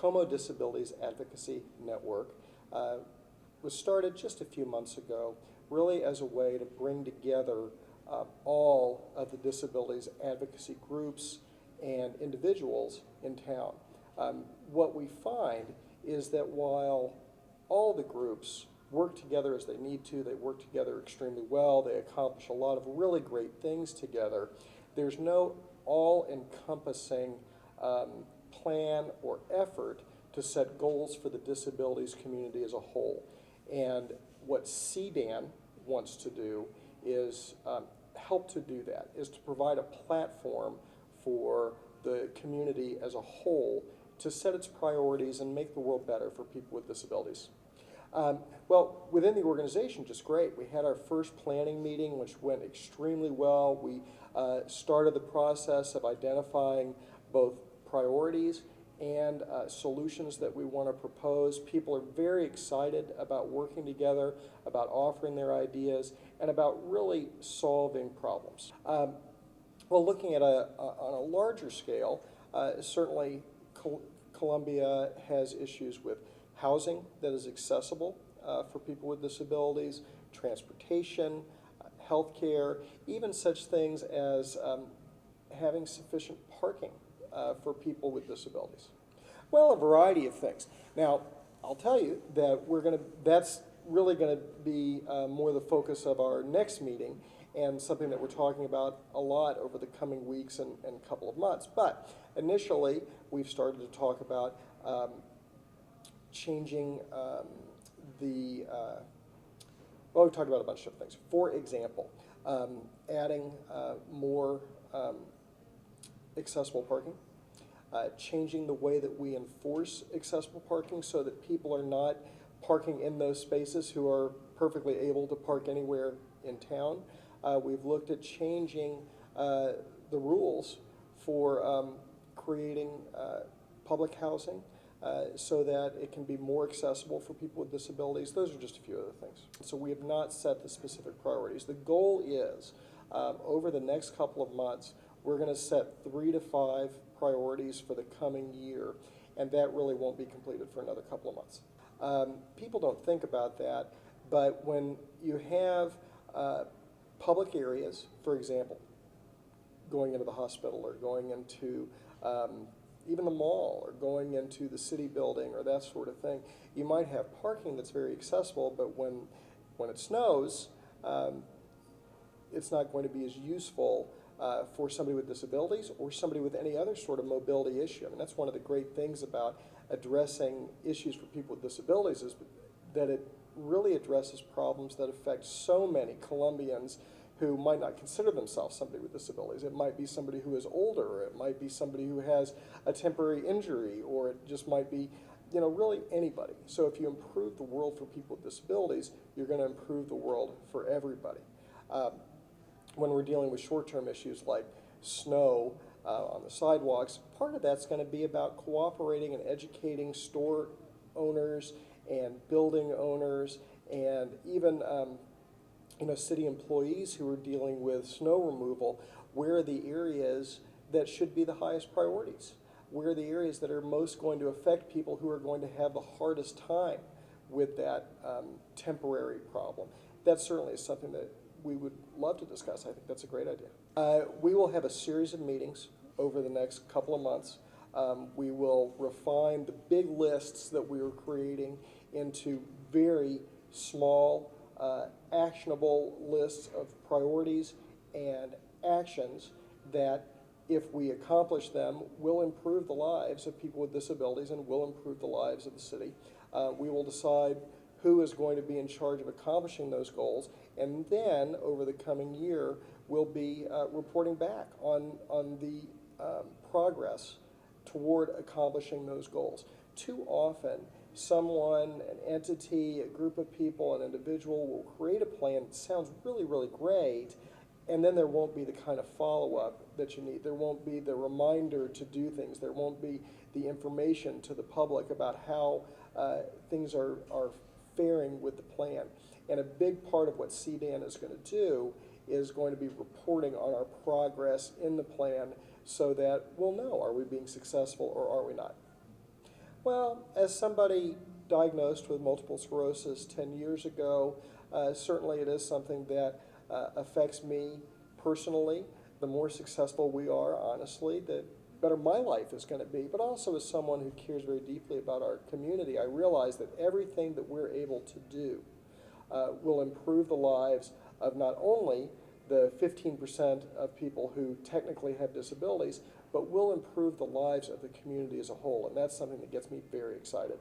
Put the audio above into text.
Como Disabilities Advocacy Network was started just a few months ago, really as a way to bring together all of the disabilities advocacy groups and individuals in town. What we find is that while all the groups work together as they need to, they work together extremely well, they accomplish a lot of really great things together, there's no all-encompassing plan or effort to set goals for the disabilities community as a whole. And what CDAN wants to do is help to do that, is to provide a platform for the community as a whole to set its priorities and make the world better for people with disabilities. Well, within the organization, just great. We had our first planning meeting, which went extremely well. We started the process of identifying both priorities and solutions that we want to propose. People are very excited about working together, about offering their ideas, and about really solving problems. Well, looking at on a larger scale, certainly Columbia has issues with housing that is accessible for people with disabilities, transportation, healthcare, even such things as having sufficient parking for people with disabilities. Well, a variety of things. Now, I'll tell you that that's really going to be more the focus of our next meeting, and something that we're talking about a lot over the coming weeks and couple of months. But initially, we've started to talk about changing well, we've talked about a bunch of things. For example, adding more accessible parking, changing the way that we enforce accessible parking so that people are not parking in those spaces who are perfectly able to park anywhere in town. We've looked at changing the rules for creating public housing so that it can be more accessible for people with disabilities. Those are just a few other things. So we have not set the specific priorities. The goal is, over the next couple of months, we're going to set 3 to 5 priorities for the coming year, and that really won't be completed for another couple of months. People don't think about that, but when you have public areas, for example, going into the hospital or going into even the mall or going into the city building or that sort of thing, you might have parking that's very accessible, but when it snows, it's not going to be as useful for somebody with disabilities or somebody with any other sort of mobility issue. I mean, that's one of the great things about addressing issues for people with disabilities, is that it really addresses problems that affect so many Columbians who might not consider themselves somebody with disabilities. It might be somebody who is older, or it might be somebody who has a temporary injury, or it just might be, you know, really anybody. So if you improve the world for people with disabilities, you're going to improve the world for everybody. When we're dealing with short-term issues like snow on the sidewalks, part of that's going to be about cooperating and educating store owners and building owners and even city employees who are dealing with snow removal, where are the areas that should be the highest priorities? Where are the areas that are most going to affect people who are going to have the hardest time with that temporary problem? That certainly is something that we would love to discuss. I think that's a great idea. We will have a series of meetings over the next couple of months. We will refine the big lists that we are creating into very small, actionable lists of priorities and actions that, if we accomplish them, will improve the lives of people with disabilities and will improve the lives of the city. We will decide who is going to be in charge of accomplishing those goals, and then over the coming year we'll be reporting back on the progress toward accomplishing those goals. Too often, someone, an entity, a group of people, an individual will create a plan that sounds really, really great, and then there won't be the kind of follow-up that you need. There won't be the reminder to do things. There won't be the information to the public about how things are faring with the plan. And a big part of what CDAN is going to do is going to be reporting on our progress in the plan so that we'll know, are we being successful or are we not? Well, as somebody diagnosed with multiple sclerosis 10 years ago, certainly it is something that affects me personally. The more successful we are, honestly, the better my life is going to be. But also as someone who cares very deeply about our community, I realize that everything that we're able to do will improve the lives of not only the 15% of people who technically have disabilities, but will improve the lives of the community as a whole. And that's something that gets me very excited.